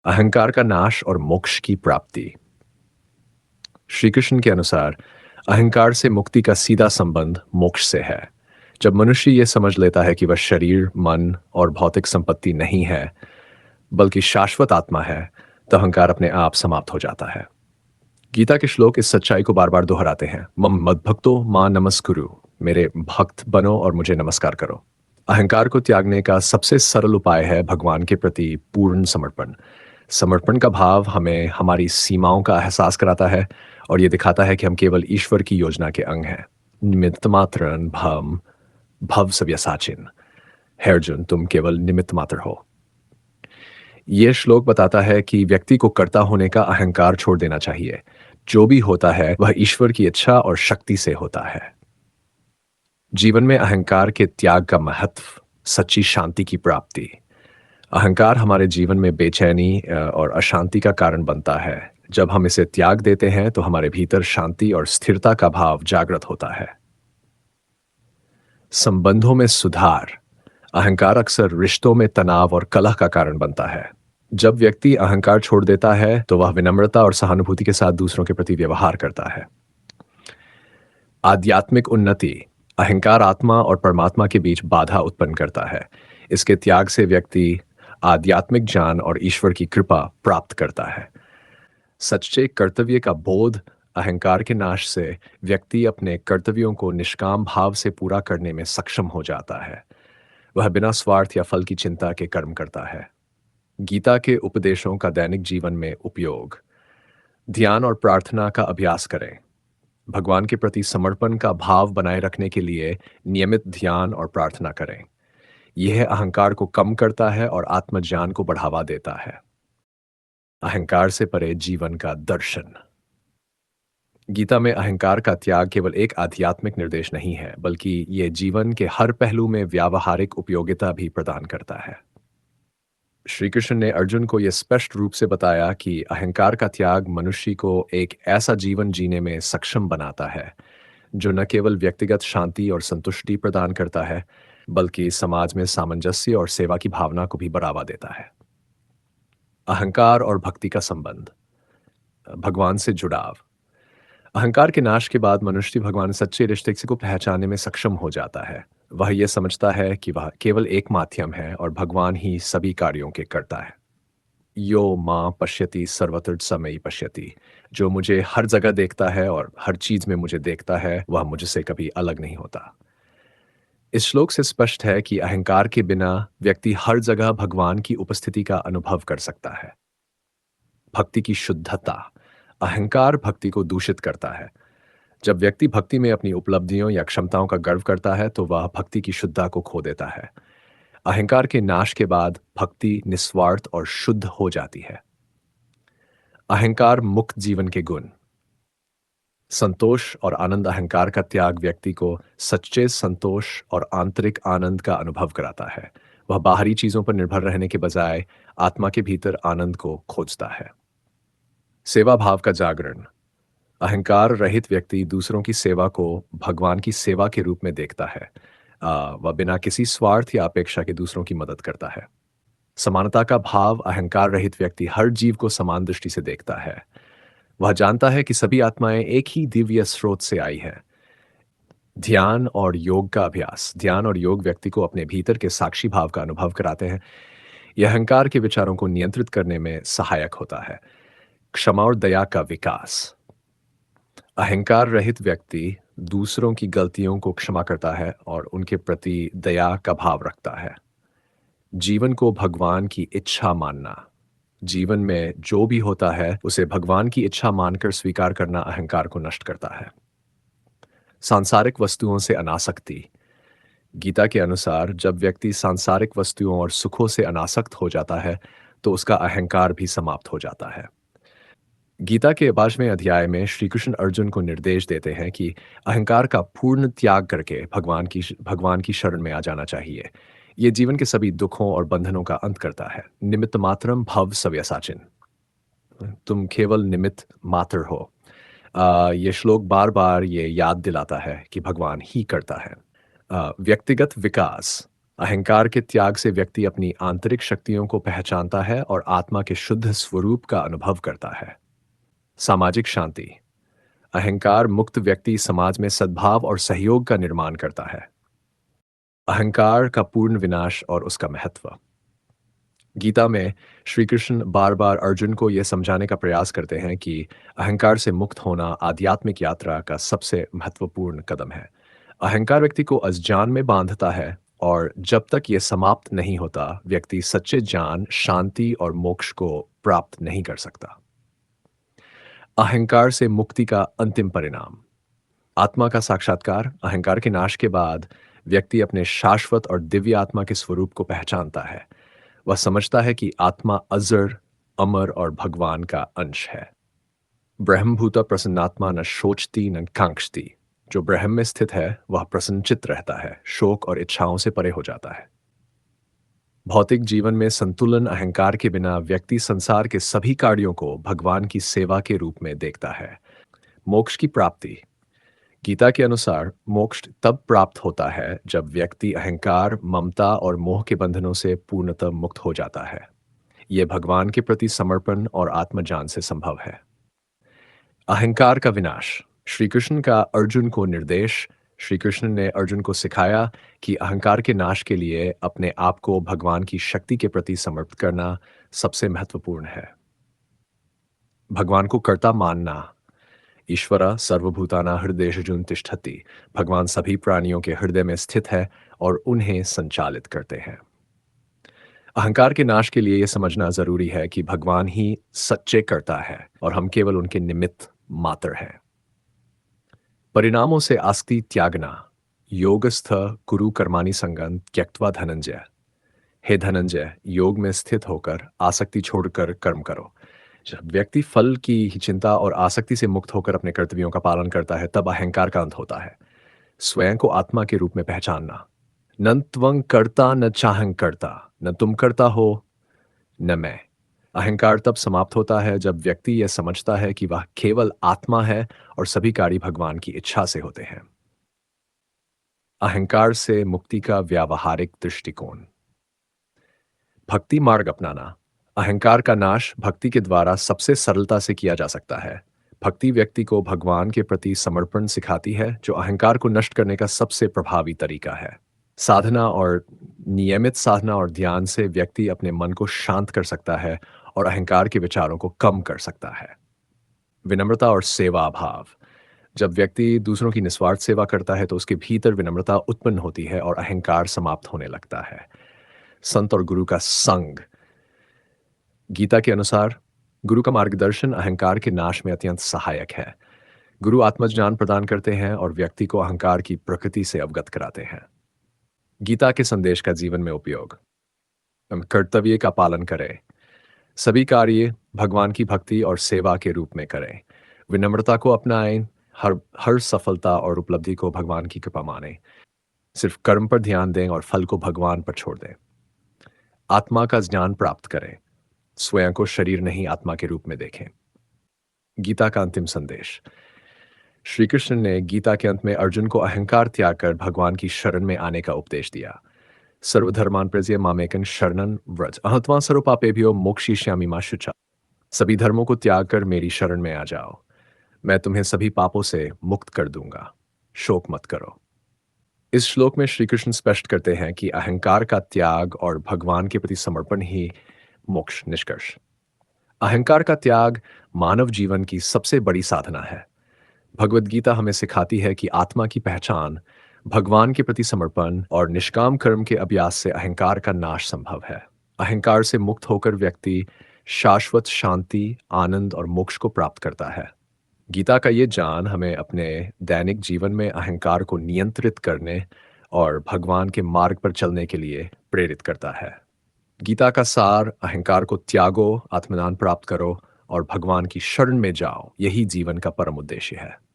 अहंकार का नाश और मोक्ष की प्राप्ति। श्री कृष्ण के अनुसार अहंकार से मुक्ति का सीधा संबंध मोक्ष से है। जब मनुष्य ये समझ लेता है कि वह शरीर, मन और भौतिक संपत्ति नहीं है, बल्कि शाश्वत आत्मा है, तो अहंकार अपने आप समाप्त हो जाता है। गीता के श्लोक इस सच्चाई को बार बार दोहराते हैं। मम मद्भक्तो मां नमस्कुरु, मेरे भक्त बनो और मुझे नमस्कार करो। अहंकार को त्यागने का सबसे सरल उपाय है भगवान के प्रति पूर्ण समर्पण। समर्पण का भाव हमें हमारी सीमाओं का एहसास कराता है और ये दिखाता है कि हम केवल ईश्वर की योजना के अंग हैं। निमित्त मात्र भम भव सव्यसाचिन। हे अर्जुन, तुम केवल निमित्त मात्र हो। ये श्लोक बताता है कि व्यक्ति को कर्ता होने का अहंकार छोड़ देना चाहिए। जो भी होता है वह ईश्वर की इच्छा और शक्ति से होता है। जीवन में अहंकार के त्याग का महत्व, सच्ची शांति की प्राप्ति। अहंकार हमारे जीवन में बेचैनी और अशांति का कारण बनता है। जब हम इसे त्याग देते हैं तो हमारे भीतर शांति और स्थिरता का भाव जागृत होता है। संबंधों में सुधार। अहंकार अक्सर रिश्तों में तनाव और कलह का कारण बनता है। जब व्यक्ति अहंकार छोड़ देता है तो वह विनम्रता और सहानुभूति के साथ दूसरों के प्रति व्यवहार करता है। आध्यात्मिक उन्नति। अहंकार आत्मा और परमात्मा के बीच बाधा उत्पन्न करता है। इसके त्याग से व्यक्ति आध्यात्मिक ज्ञान और ईश्वर की कृपा प्राप्त करता है। सच्चे कर्तव्य का बोध। अहंकार के नाश से व्यक्ति अपने कर्तव्यों को निष्काम भाव से पूरा करने में सक्षम हो जाता है। वह बिना स्वार्थ या फल की चिंता के कर्म करता है। गीता के उपदेशों का दैनिक जीवन में उपयोग। ध्यान और प्रार्थना का अभ्यास करें। भगवान के प्रति समर्पण का भाव बनाए रखने के लिए नियमित ध्यान और प्रार्थना करें। यह अहंकार को कम करता है और आत्मज्ञान को बढ़ावा देता है। अहंकार से परे जीवन का दर्शन। गीता में अहंकार का त्याग केवल एक आध्यात्मिक निर्देश नहीं है, बल्कि यह जीवन के हर पहलू में व्यावहारिक उपयोगिता भी प्रदान करता है। श्री कृष्ण ने अर्जुन को यह स्पष्ट रूप से बताया कि अहंकार का त्याग मनुष्य को एक ऐसा जीवन जीने में सक्षम बनाता है जो न केवल व्यक्तिगत शांति और संतुष्टि प्रदान करता है, बल्कि समाज में सामंजस्य और सेवा की भावना को भी बढ़ावा देता है। अहंकार और भक्ति का संबंध। भगवान से जुड़ाव। अहंकार के नाश के बाद मनुष्य भगवान सच्चे रिश्ते को पहचानने में सक्षम हो जाता है। वह यह समझता है कि वह केवल एक माध्यम है और भगवान ही सभी कार्यों के करता है। यो माँ पश्यति सर्वत्र समय पश्यति। जो मुझे हर जगह देखता है और हर चीज में मुझे देखता है, वह मुझसे कभी अलग नहीं होता। इस श्लोक से स्पष्ट है कि अहंकार के बिना व्यक्ति हर जगह भगवान की उपस्थिति का अनुभव कर सकता है। भक्ति की शुद्धता। अहंकार भक्ति को दूषित करता है। जब व्यक्ति भक्ति में अपनी उपलब्धियों या क्षमताओं का गर्व करता है तो वह भक्ति की शुद्धता को खो देता है। अहंकार के नाश के बाद भक्ति निस्वार्थ और शुद्ध हो जाती है। अहंकार मुक्त जीवन के गुण। संतोष और आनंद। अहंकार का त्याग व्यक्ति को सच्चे संतोष और आंतरिक आनंद का अनुभव कराता है। वह बाहरी चीजों पर निर्भर रहने के बजाय आत्मा के भीतर आनंद को खोजता है। सेवा भाव का जागरण। अहंकार रहित व्यक्ति दूसरों की सेवा को भगवान की सेवा के रूप में देखता है। वह बिना किसी स्वार्थ या अपेक्षा के दूसरों की मदद करता है। समानता का भाव। अहंकार रहित व्यक्ति हर जीव को समान दृष्टि से देखता है। वह जानता है कि सभी आत्माएं एक ही दिव्य स्रोत से आई हैं। ध्यान और योग का अभ्यास। ध्यान और योग व्यक्ति को अपने भीतर के साक्षी भाव का अनुभव कराते हैं। यह अहंकार के विचारों को नियंत्रित करने में सहायक होता है। क्षमा और दया का विकास। अहंकार रहित व्यक्ति दूसरों की गलतियों को क्षमा करता है और उनके प्रति दया का भाव रखता है। जीवन को भगवान की इच्छा मानना। जीवन में जो भी होता है उसे भगवान की इच्छा मानकर स्वीकार करना अहंकार को नष्ट करता है। सांसारिक वस्तुओं से अनासक्ति। गीता के अनुसार जब व्यक्ति सांसारिक वस्तुओं और सुखों से अनासक्त हो जाता है तो उसका अहंकार भी समाप्त हो जाता है। गीता के 22वें अध्याय में श्री कृष्ण अर्जुन को निर्देश देते हैं कि अहंकार का पूर्ण त्याग करके भगवान की शरण में आ जाना चाहिए। ये जीवन के सभी दुखों और बंधनों का अंत करता है। निमित्त मात्रम भव सव्यसाचिन। तुम केवल निमित्त मात्र हो। ये श्लोक बार बार ये याद दिलाता है कि भगवान ही करता है। व्यक्तिगत विकास। अहंकार के त्याग से व्यक्ति अपनी आंतरिक शक्तियों को पहचानता है और आत्मा के शुद्ध स्वरूप का अनुभव करता है। सामाजिक शांति। अहंकार मुक्त व्यक्ति समाज में सद्भाव और सहयोग का निर्माण करता है। अहंकार का पूर्ण विनाश और उसका महत्व। गीता में श्री कृष्ण बार बार अर्जुन को यह समझाने का प्रयास करते हैं कि अहंकार से मुक्त होना आध्यात्मिक यात्रा का सबसे महत्वपूर्ण कदम है। अहंकार व्यक्ति को अज्ञान में बांधता है और जब तक यह समाप्त नहीं होता व्यक्ति सच्चे ज्ञान, शांति और मोक्ष को प्राप्त नहीं कर सकता। अहंकार से मुक्ति का अंतिम परिणाम। आत्मा का साक्षात्कार। अहंकार के नाश के बाद व्यक्ति अपने शाश्वत और दिव्य आत्मा के स्वरूप को पहचानता है। वह समझता है कि आत्मा अजर, अमर और भगवान का अंश है। ब्रह्मभूत प्रसन्नात्मा न शोचती न कांक्षती। जो ब्रह्म में स्थित है वह प्रसन्नचित्त रहता है, शोक और इच्छाओं से परे हो जाता है। भौतिक जीवन में संतुलन। अहंकार के बिना व्यक्ति संसार के सभी कार्यों को भगवान की सेवा के रूप में देखता है। मोक्ष की प्राप्ति। गीता के अनुसार मोक्ष तब प्राप्त होता है जब व्यक्ति अहंकार, ममता और मोह के बंधनों से पूर्णतः मुक्त हो जाता है। यह भगवान के प्रति समर्पण और आत्मज्ञान से संभव है। अहंकार का विनाश। श्री कृष्ण का अर्जुन को निर्देश। श्री कृष्ण ने अर्जुन को सिखाया कि अहंकार के नाश के लिए अपने आप को भगवान की शक्ति के प्रति समर्पित करना सबसे महत्वपूर्ण है। भगवान को कर्ता मानना। ईश्वर सर्वभूताना हृदयेषु तिष्ठति। भगवान सभी प्राणियों के हृदय में स्थित है और उन्हें संचालित करते हैं। अहंकार के नाश के लिए यह समझना जरूरी है कि भगवान ही सच्चे कर्ता है और हम केवल उनके निमित्त मात्र हैं। परिणामों से आसक्ति त्यागना। योगस्थ कुरु कर्माणि संगं त्यक्त्वा धनंजय। हे धनंजय, योग में स्थित होकर आसक्ति छोड़कर कर्म करो। जब व्यक्ति फल की ही चिंता और आसक्ति से मुक्त होकर अपने कर्तव्यों का पालन करता है तब अहंकार का अंत होता है। स्वयं को आत्मा के रूप में पहचानना। न त्वं कर्ता न चाहं कर्ता। न तुम करता हो न मैं। अहंकार तब समाप्त होता है जब व्यक्ति यह समझता है कि वह केवल आत्मा है और सभी कार्य भगवान की इच्छा से होते हैं। अहंकार से मुक्ति का व्यावहारिक दृष्टिकोण। भक्ति मार्ग अपनाना। अहंकार का नाश भक्ति के द्वारा सबसे सरलता से किया जा सकता है। भक्ति व्यक्ति को भगवान के प्रति समर्पण सिखाती है, जो अहंकार को नष्ट करने का सबसे प्रभावी तरीका है। साधना और नियमित साधना और ध्यान से व्यक्ति अपने मन को शांत कर सकता है और अहंकार के विचारों को कम कर सकता है। विनम्रता और सेवा भाव। जब व्यक्ति दूसरों की निस्वार्थ सेवा करता है तो उसके भीतर विनम्रता उत्पन्न होती है और अहंकार समाप्त होने लगता है। संत और गुरु का संग। गीता के अनुसार गुरु का मार्गदर्शन अहंकार के नाश में अत्यंत सहायक है। गुरु आत्मज्ञान प्रदान करते हैं और व्यक्ति को अहंकार की प्रकृति से अवगत कराते हैं। गीता के संदेश का जीवन में उपयोग। हम कर्तव्य का पालन करें। सभी कार्य भगवान की भक्ति और सेवा के रूप में करें। विनम्रता को अपनाएं। हर हर सफलता और उपलब्धि को भगवान की कृपा मानें। सिर्फ कर्म पर ध्यान दें और फल को भगवान पर छोड़ दें। आत्मा का ज्ञान प्राप्त करें। स्वयं को शरीर नहीं आत्मा के रूप में देखें। गीता का अंतिम संदेश। श्री कृष्ण ने गीता के अंत में अर्जुन को अहंकार त्याग कर भगवान की शरण में आने का उपदेश दिया। सर्वधर्मान् प्रज्य मामेकं शरणं व्रज अहत्वा सर्वपापेभ्यो मोक्षयिष्यामि मा शुचा। सभी धर्मों को त्याग कर मेरी शरण में आ जाओ, मैं तुम्हें सभी पापों से मुक्त कर दूंगा, शोक मत करो। इस श्लोक में श्री कृष्ण स्पष्ट करते हैं कि अहंकार का त्याग और भगवान के प्रति समर्पण ही मोक्ष निष्कर्ष। अहंकार का त्याग मानव जीवन की सबसे बड़ी साधना है। भगवद गीता हमें सिखाती है कि आत्मा की पहचान, भगवान के प्रति समर्पण और निष्काम कर्म के अभ्यास से अहंकार का नाश संभव है। अहंकार से मुक्त होकर व्यक्ति शाश्वत शांति, आनंद और मोक्ष को प्राप्त करता है। गीता का ये ज्ञान हमें अपने दैनिक जीवन में अहंकार को नियंत्रित करने और भगवान के मार्ग पर चलने के लिए प्रेरित करता है। गीता का सार, अहंकार को त्यागो, आत्मज्ञान प्राप्त करो और भगवान की शरण में जाओ, यही जीवन का परम उद्देश्य है।